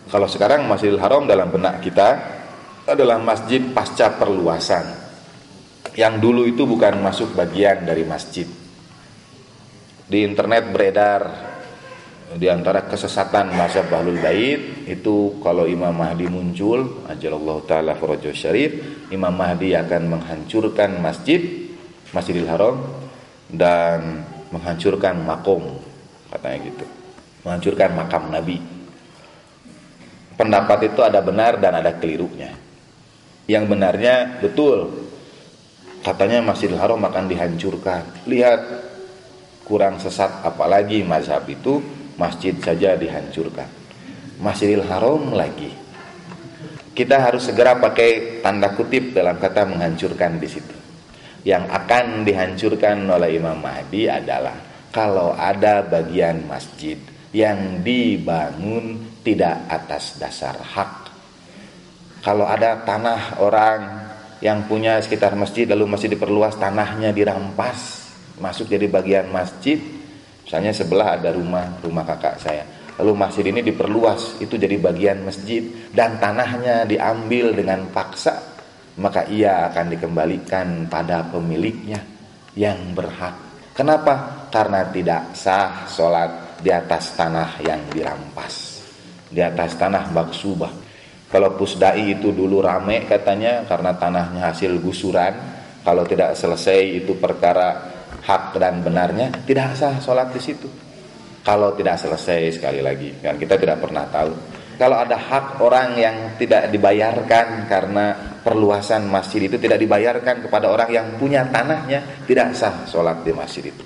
Kalau sekarang Masjidil Haram dalam benak kita adalah masjid pasca perluasan, yang dulu itu bukan masuk bagian dari masjid. Di internet beredar di antara kesesatan mazhab Ahlul Bait itu, kalau Imam Mahdi muncul, ajalallahu taala farajahu syarif, Imam Mahdi akan menghancurkan Masjidil Haram dan menghancurkan makom, katanya gitu, menghancurkan makam Nabi. Pendapat itu ada benar dan ada kelirunya. Yang benarnya betul, katanya Masjidil Haram akan dihancurkan. Lihat, kurang sesat apalagi mazhab itu, masjid saja dihancurkan, Masjidil Haram lagi. Kita harus segera pakai tanda kutip dalam kata menghancurkan di situ. Yang akan dihancurkan oleh Imam Mahdi adalah kalau ada bagian masjid yang dibangun tidak atas dasar hak. Kalau ada tanah orang yang punya sekitar masjid, lalu masjid diperluas, tanahnya dirampas, masuk jadi bagian masjid. Misalnya sebelah ada rumah kakak saya, lalu masjid ini diperluas, itu jadi bagian masjid, dan tanahnya diambil dengan paksa, maka ia akan dikembalikan pada pemiliknya yang berhak. Kenapa? Karena tidak sah sholat di atas tanah yang dirampas, di atas tanah maksubah. Kalau Pusdai itu dulu rame katanya karena tanahnya hasil gusuran, kalau tidak selesai itu perkara hak dan benarnya, tidak sah sholat di situ. Kalau tidak selesai, sekali lagi, kan kita tidak pernah tahu. Kalau ada hak orang yang tidak dibayarkan karena perluasan masjid itu, tidak dibayarkan kepada orang yang punya tanahnya, tidak sah sholat di masjid itu.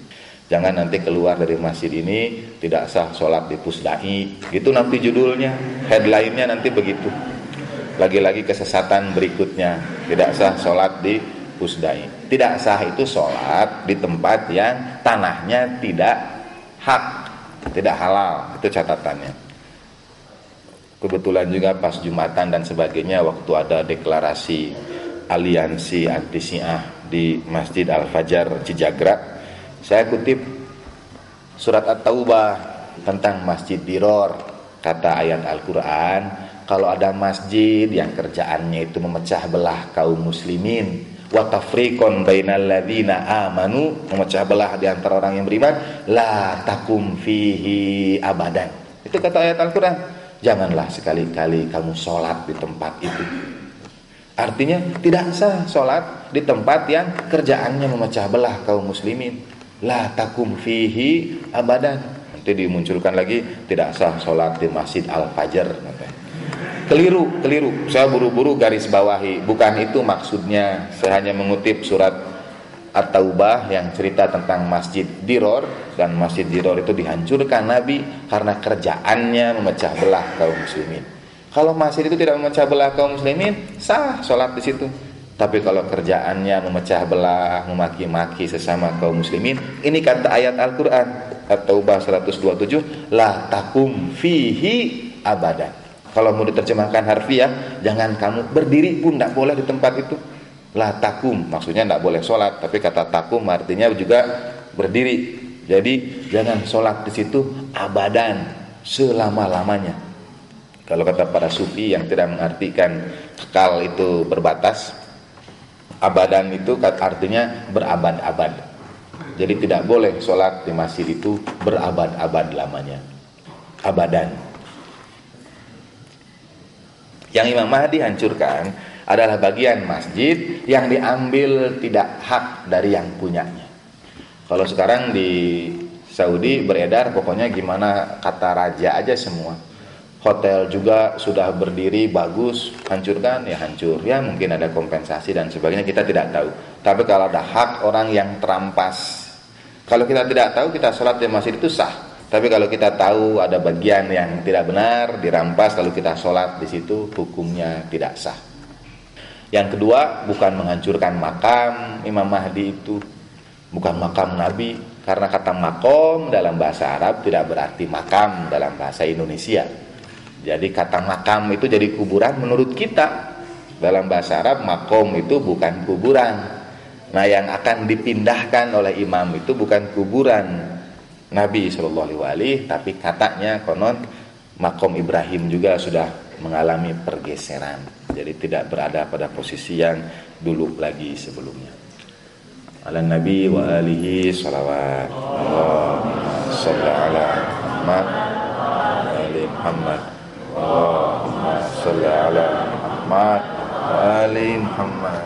Jangan nanti keluar dari masjid ini tidak sah sholat di Pusdai, gitu nanti judulnya, headline-nya nanti begitu. Lagi-lagi kesesatan berikutnya, tidak sah sholat di Pusdai. Tidak sah itu sholat di tempat yang tanahnya tidak hak, tidak halal, itu catatannya. Kebetulan juga pas Jumatan dan sebagainya, waktu ada deklarasi aliansi anti Syiah di Masjid Al-Fajar Cijagra, saya kutip surat At-Taubah tentang Masjid Diror. Kata ayat Al-Quran, kalau ada masjid yang kerjaannya itu memecah belah kaum muslimin, wa tafriqon bainal ladzina amanu, memecah belah di antara orang yang beriman, la takum fihi abadan. Itu kata ayat Al-Qur'an. Janganlah sekali-kali kamu sholat di tempat itu. Artinya tidak sah sholat di tempat yang kerjaannya memecah belah kaum muslimin. La takum fihi abadan. Nanti dimunculkan lagi, tidak sah sholat di Masjid Al-Fajr. Keliru. Saya buru-buru garis bawahi. Bukan itu maksudnya. Saya hanya mengutip surat At-Taubah yang cerita tentang Masjid Diror, dan Masjid Diror itu dihancurkan Nabi karena kerjaannya memecah belah kaum muslimin. Kalau masjid itu tidak memecah belah kaum muslimin, sah sholat di situ. Tapi kalau kerjaannya memecah belah, memaki-maki sesama kaum muslimin, ini kata ayat Al-Quran At-Taubah 127, la takum fihi abadan. Kalau mau diterjemahkan harfiah, jangan kamu berdiri pun tidak boleh di tempat itu. La takum, maksudnya tidak boleh sholat, tapi kata takum artinya juga berdiri. Jadi jangan sholat di situ abadan, selama-lamanya. Kalau kata para sufi yang tidak mengartikan kekal itu berbatas, abadan itu artinya berabad-abad. Jadi tidak boleh sholat di masjid itu berabad-abad lamanya, abadan. Yang Imam Mahdi hancurkan adalah bagian masjid yang diambil tidak hak dari yang punyanya. Kalau sekarang di Saudi beredar pokoknya gimana kata raja aja semua. Hotel juga sudah berdiri bagus, hancurkan ya hancur. Ya mungkin ada kompensasi dan sebagainya, kita tidak tahu. Tapi kalau ada hak orang yang terampas, kalau kita tidak tahu, kita sholat di masjid itu sah. Tapi kalau kita tahu ada bagian yang tidak benar, dirampas lalu kita sholat di situ, hukumnya tidak sah. Yang kedua, bukan menghancurkan makam Imam Mahdi itu, bukan makam Nabi, karena kata makom dalam bahasa Arab tidak berarti makam dalam bahasa Indonesia. Jadi kata makam itu jadi kuburan menurut kita. Dalam bahasa Arab makom itu bukan kuburan. Nah, yang akan dipindahkan oleh imam itu bukan kuburan Nabi SAW, tapi katanya konon makom Ibrahim juga sudah mengalami pergeseran. Jadi tidak berada pada posisi yang dulu lagi sebelumnya. Ala Nabi wa alihi salawat. Allahumma shalli ala Muhammad wa ali Muhammad. Allahumma shalli ala Muhammad wa ali Muhammad.